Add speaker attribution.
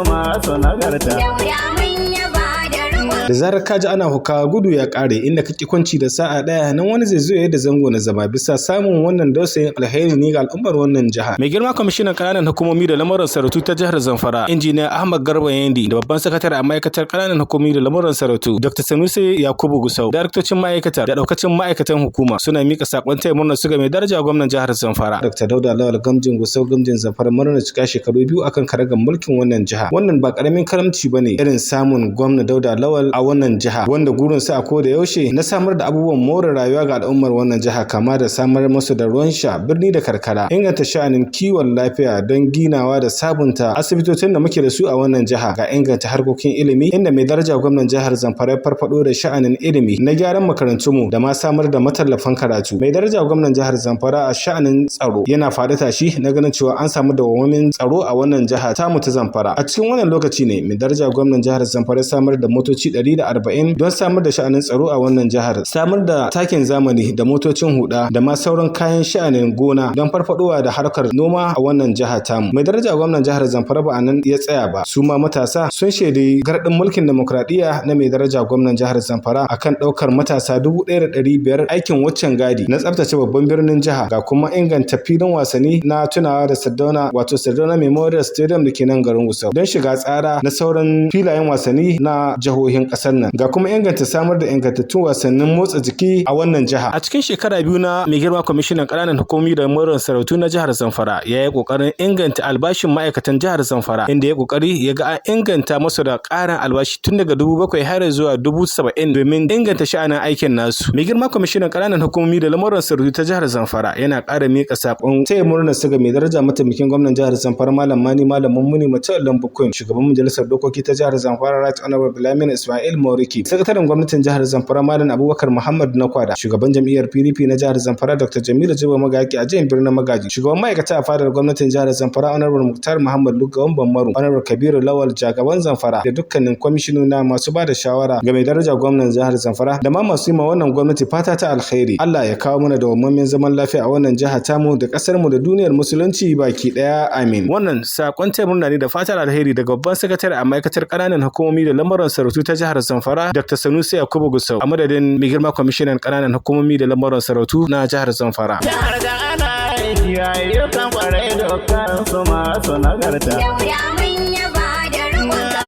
Speaker 1: masu nagarta.
Speaker 2: Da zarar kaji ana huka gudu ya kare inda kake kwanci da sa'a daya nan wani zai zo ya da zango na zama bisa samun wannan dausayin alheri ne ga al'ummar wannan jiha. Mai girma kwamishinan kananan hukumomi da lamuran sarautu ta jihar Zamfara injiniya Ahmad Garba Yandi da babban sakatare a ma'aikatar kananan hukumomi da lamuran sarautu Dr. Sanusi Yakubu Gusau daraktocin ma'aikatar da daukacin ma'aikatan hukuma suna mika sakon taya murnar su ga mai daraja gwamnan jihar Zamfara Dr. Dauda Lawal Gamjin Gusau Gamjin Zamfara murnar cika shekaru 2 akan karagar mulkin wannan jiha. Wannan ba karamin karamci bane irin samun gwamna Dauda Lawal a wannan jiha wanda gurinsa a koda yaushe na samar da abubuwan more rayuwa ga al'ummar wannan jiha kama da samar musu da ruwan sha birni da karkara, inganta sha'anin kiwon lafiya don ginawa da sabunta asibitocin da muke da su a wannan jiha, ga inganta harkokin ilimi inda mai daraja gwamnan jihar Zamfara ya farfado da sha'anin ilimi na gyaran makarantunmu da ma samar da matallafan karatu. Mai daraja gwamnan jihar Zamfara a sha'anin tsaro yana faɗi tashi na ganin cewa an samu dawwammamin tsaro a wannan jiha tamu ta Zamfara. A cikin wannan lokaci ne mai daraja gwamnan jihar Zamfara samar da motoci 140 don samar da sha'anin tsaro a wannan jihar, samar da takin zamani da motocin huda da ma sauran kayan sha'anin gona don farfadowa da harkar noma a wannan jiha tamu. Mai daraja gwamnan jihar Zamfara ba anan ya tsaya ba, su ma matasa sun shaidi gardin mulkin demokradiyya na mai daraja gwamnan jihar Zamfara akan daukar matasa 1,500 aikin waccan gadi na tsaftace babban birnin jiha, ga kuma inganta filin wasanni na tunawa da Sardauna wato Sardauna Memorial Stadium da ke nan garin Gusau don shiga tsara na sauran filayen wasanni na jihohin kasar nan, ga kuma inganta samar da ingantattun wasannin motsa jiki a wannan jiha. A cikin shekara 2 na mai girma kwamishinan ƙananan hukumomi da lamuran sarautu na jihar Zamfara ya yi kokarin inganta albashin ma'aikatan jihar Zamfara, inda ya kokari ya ga an inganta musu da ƙarin albashi tun daga 7,000 har zuwa 70,000 domin inganta sha'anin aikin nasu. Mai girma kwamishinan ƙananan hukumomi da lamuran sarautu ta jihar Zamfara yana ƙara miƙa sakon taya murnar su ga mai daraja mataimakin gwamnan jihar Zamfara Malam Mani Malam Mummuni Matawallan Bukoyin, shugaban majalisar dokoki ta jihar Zamfara Right Honorable Bilamin Ismail Moriki, sakataren gwamnatin jihar Zamfara Malam Abubakar Muhammad Nakwada, shugaban jam'iyyar PDP na jihar Zamfara Dr. Jamilu Jibo Magaki a jihar Birnin Magaji, shugaban ma'aikata a fadar gwamnatin jihar Zamfara Honorable Muktar Muhammad Lugawan Bammaru, Honorable Kabiru Lawal Jagaban Zamfara da dukkanin kwamishinona masu ba da shawara ga mai daraja gwamnan jihar Zamfara da ma masu yi ma wannan gwamnati fata ta alkhairi. Allah ya kawo mana dawwammamin zaman lafiya a wannan jiha tamu da kasar mu da duniyar musulunci baki daya, amin. Wannan sakon taya murna ne da fatar alheri daga babban sakatare a ma'aikatar ƙananan hukumomi da lamuran sarautu ta jihar Zamfara Dr. Sanusi Yakubu Gusau a madadin mai girma kwamishinan ƙananan hukumomi da lamuran sarautu na jihar Zamfara.
Speaker 1: Jihar da ana aiki ayyukan kwarai da kansu masu nagarta.